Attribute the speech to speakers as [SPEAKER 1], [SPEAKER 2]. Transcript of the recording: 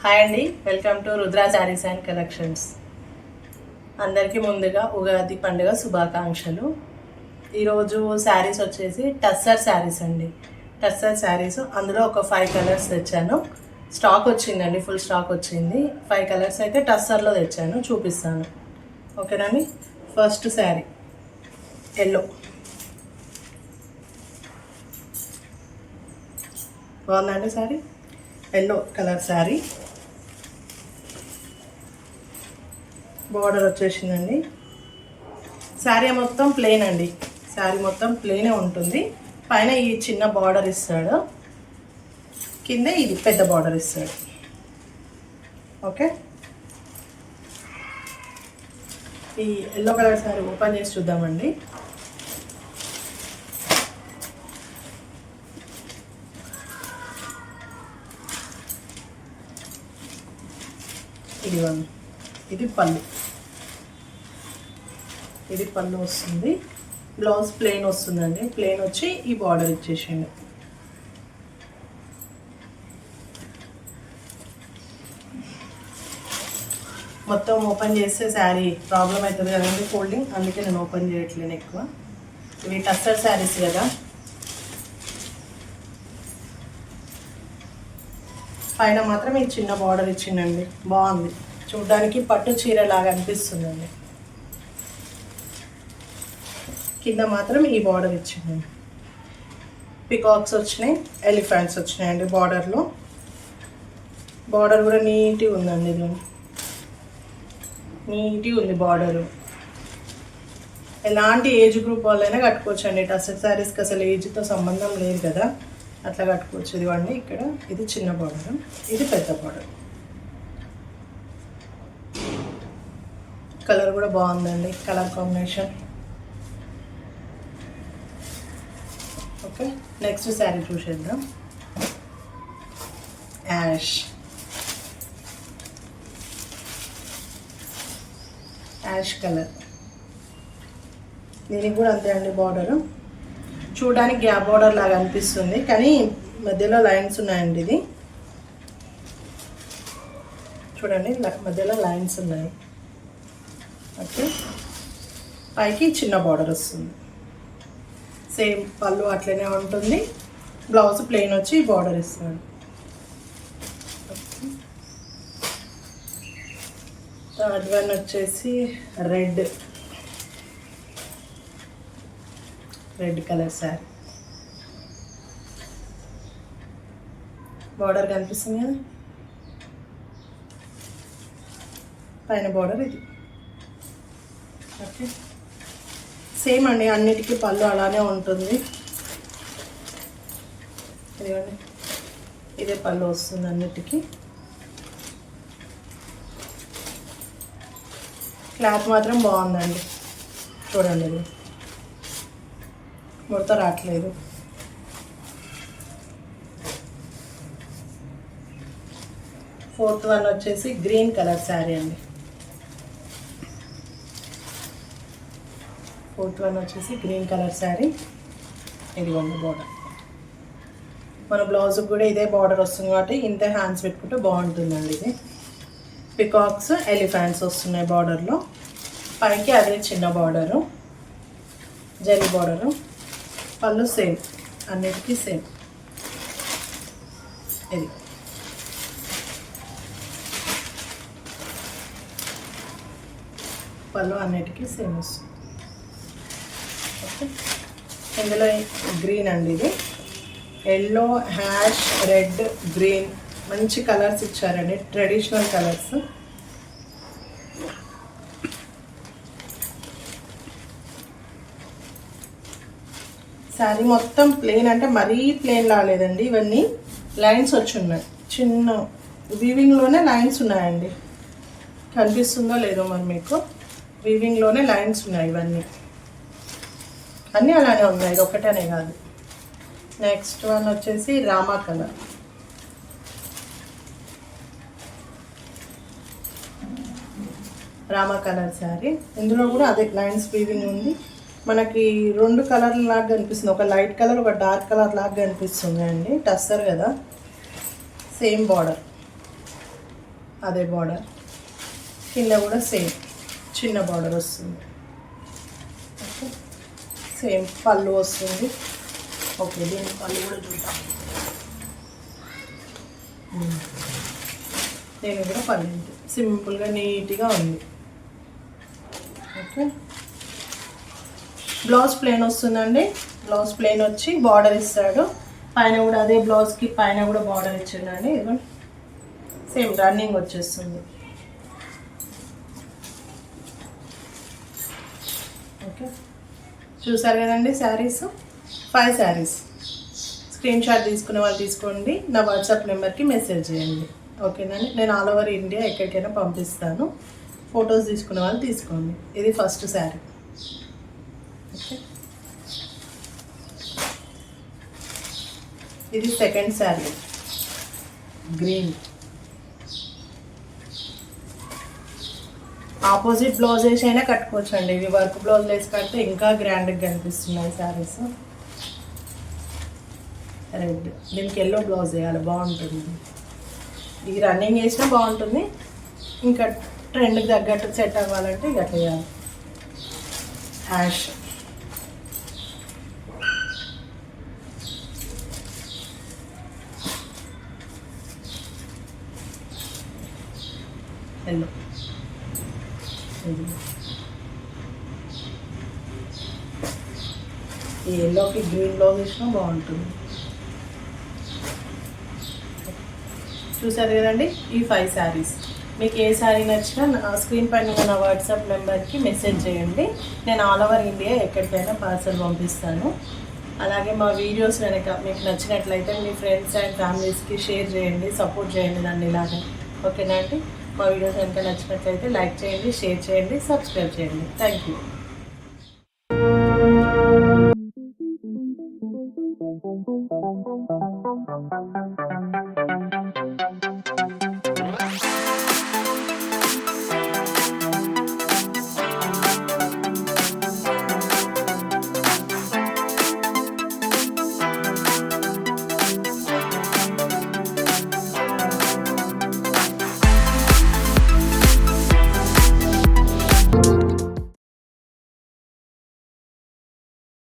[SPEAKER 1] Hi అండి, welcome to Rudra saris and collections. అందరికీ ముందుగా ఉగాది పండుగ శుభాకాంక్షలు. ఈరోజు శారీస్ వచ్చేసి టస్సర్ శారీస్ అండి. టస్సర్ శారీస్ అందులో ఒక 5 కలర్స్ తెచ్చాను. స్టాక్ వచ్చిందండి, ఫుల్ స్టాక్ వచ్చింది. 5 కలర్స్ అయితే టస్సర్లో తెచ్చాను, చూపిస్తాను. ఓకేనండి. ఫస్ట్ శారీ ఎల్లో, బాగుందండి sari. Yellow colour sari, border వచ్చేసిందండి. శారీ మొత్తం ప్లెయిన్ అండి, శారీ మొత్తం ప్లెయినే ఉంటుంది. పైన ఈ చిన్న బార్డర్ ఇస్తాడు, కింద ఇది పెద్ద బార్డర్ ఇస్తాడు. ఓకే, ఈ ఎల్లో కలర్ శారీ ఓపెన్ చేసి చూద్దామండి. ఇది పళ్ళు, ఇది పళ్ళు వస్తుంది. బ్లౌజ్ ప్లెయిన్ వస్తుందండి, ప్లెయిన్ వచ్చి ఈ బార్డర్ ఇచ్చేసిండు. మొత్తం ఓపెన్ చేస్తే శారీ ప్రాబ్లం అవుతుంది కదండి ఫోల్డింగ్, అందుకే నేను ఓపెన్ చేయట్లేను ఎక్కువ. ఇవి టస్సర్ శారీస్ కదా. పైన మాత్రం ఈ చిన్న బార్డర్ ఇచ్చిండండి, బాగుంది. చూడ్డానికి పట్టు చీర లాగా అనిపిస్తుందండి. కింద మాత్రం ఈ బార్డర్ ఇచ్చిందండి. పికాక్స్ వచ్చినాయి, ఎలిఫెంట్స్ వచ్చినాయండి బార్డర్లో. బార్డర్ కూడా నీట్గా ఉందండి, ఇది నీట్గా ఉంది బార్డరు. ఎలాంటి ఏజ్ గ్రూప్ వాళ్ళైనా కట్టుకోవచ్చు అండి. టస్సర్ శారీస్కి అసలు ఏజ్తో సంబంధం లేదు కదా, అట్లా కట్టుకోవచ్చు. ఇదివ్వండి, ఇక్కడ ఇది చిన్న బార్డర్, ఇది పెద్ద బార్డర్. కలర్ కూడా బాగుందండి, colour combination. Okay, next sari చూసేద్దాం. యాష్ కలర్, దీనికి కూడా అంతే అండి. బార్డరు చూడడానికి గ్యాప్ బార్డర్ లాగా అనిపిస్తుంది, కానీ మధ్యలో లైన్స్ ఉన్నాయండి. ఇది చూడండి, మధ్యలో లైన్స్ ఉన్నాయి. ఓకే, పైకి చిన్న బార్డర్ వస్తుంది. సేమ్ పళ్ళు అట్లనే ఉంటుంది. బ్లౌజ్ ప్లెయిన్ వచ్చి బార్డర్ ఇస్తాడు. థర్డ్ వన్ వచ్చేసి రెడ్ కలర్ శారీ. బార్డర్ కనిపిస్తుంది కదా, పైన బార్డర్ ఇది. ఓకే, సేమ్ అండి, అన్నిటికీ పళ్ళు అలానే ఉంటుంది. ఇదిగోండి, ఇదే పళ్ళు వస్తుంది అన్నిటికీ. క్లాత్ మాత్రం బాగుందండి, చూడండి, ఇది ముడత రావట్లేదు. ఫోర్త్ వన్ వచ్చేసి గ్రీన్ కలర్ శారీ అండి. ఫోర్త్ వన్ వచ్చేసి గ్రీన్ కలర్ శారీ. ఇదిగోండి బార్డర్. మన బ్లౌజ్కి కూడా ఇదే బార్డర్ వస్తుంది కాబట్టి ఇంతే హ్యాండ్స్ పెట్టుకుంటే బాగుంటుందండి. ఇది పికాక్స్, ఎలిఫెంట్స్ వస్తున్నాయి బార్డర్లో. పైకి అదే చిన్న బార్డరు, జరీ బార్డరు. పళ్ళు సేమ్, అన్నిటికీ సేమ్. ఇది పళ్ళు అన్నిటికీ సేమ్ వస్తుంది. ఓకే, ఇందులో గ్రీన్ అండి, ఇది ఎల్లో, హ్యాష్, రెడ్, గ్రీన్ మంచి కలర్స్ ఇచ్చారండి, ట్రెడిషనల్ కలర్స్. శారీ మొత్తం ప్లెయిన్, అంటే మరీ ప్లెయిన్ రాలేదండి. ఇవన్నీ లైన్స్ వచ్చి ఉన్నాయి, చిన్న వీవింగ్లోనే లైన్స్ ఉన్నాయండి. కనిపిస్తుందో లేదో మరి మీకు, వీవింగ్లోనే లైన్స్ ఉన్నాయి. ఇవన్నీ అన్నీ అలానే ఉన్నాయి, ఇది ఒక్కటనే కాదు. నెక్స్ట్ వన్ వచ్చేసి రామా కలర్. రామా కలర్ శారీ. ఇందులో కూడా అదే లైన్స్ వీవింగ్ ఉంది. మనకి రెండు కలర్ లాగా కనిపిస్తుంది, ఒక లైట్ కలర్, ఒక డార్క్ కలర్ లాగా కనిపిస్తుంది అండి. టస్సర్ కదా, సేమ్ బార్డర్. అదే బార్డర్, కింద కూడా సేమ్ చిన్న బార్డర్ వస్తుంది. ఓకే, సేమ్ పళ్ళు వస్తుంది. ఓకే, దీని పళ్ళు కూడా చూద్దాం. దీని కూడా పళ్ళు సింపుల్గా నీట్గా ఉంది. ఓకే, బ్లౌజ్ ప్లెయిన్ వస్తుందండి. బ్లౌజ్ ప్లెయిన్ వచ్చి బార్డర్ ఇస్తాడు. పైన కూడా అదే బ్లౌజ్కి పైన కూడా బార్డర్ ఇచ్చిండండి. ఇదిగోండి, సేమ్ రన్నింగ్ వచ్చేస్తుంది. ఓకే, చూసారు కదండి శారీస్. 5 శారీస్. స్క్రీన్ షాట్ తీసుకునే వాళ్ళు తీసుకోండి, నా వాట్సాప్ నెంబర్కి మెసేజ్ చేయండి. ఓకేనండి, నేను ఆల్ ఓవర్ ఇండియా ఎక్కడికైనా పంపిస్తాను. ఫొటోస్ తీసుకునే వాళ్ళు తీసుకోండి. ఇది ఫస్ట్ శారీ. ఓకే, ఇది second sari, green. Opposite blouse వేసి అయినా కట్టుకోవచ్చు అండి. ఇవి వర్క్ బ్లౌజ్ వేసి కడితే ఇంకా గ్రాండ్గా కనిపిస్తున్నాయి శారీస్. రెడ్, దీనికి ఎల్లో బ్లౌజ్ వేయాలి, బాగుంటుంది. ఇది రన్నింగ్ వేసినా బాగుంటుంది. ఇంకా ట్రెండ్కి తగ్గట్టు సెట్ అవ్వాలంటే ఇక అట్లా వేయాలి. హ్యాష్, ఎల్లో, ఈ ఎల్లోకి గ్రీన్ బ్లౌజ్ వేసినా బాగుంటుంది. చూసారు కదండి, ఈ 5 శారీస్. మీకు ఏ శారీ నచ్చినా నా స్క్రీన్ పైన నా వాట్సాప్ నెంబర్కి మెసేజ్ చేయండి. నేను ఆల్ ఓవర్ ఇండియా ఎక్కడికైనా పార్సల్ పంపిస్తాను. అలాగే మా వీడియోస్ కనుక మీకు నచ్చినట్లయితే మీ ఫ్రెండ్స్ అండ్ ఫ్యామిలీస్కి షేర్ చేయండి, సపోర్ట్ చేయండి నన్ను ఇలాగే. ఓకేనా అండి, మా వీడియోస్ కనుక నచ్చినట్లయితే లైక్ చేయండి, షేర్ చేయండి, సబ్స్క్రైబ్ చేయండి. Thank you.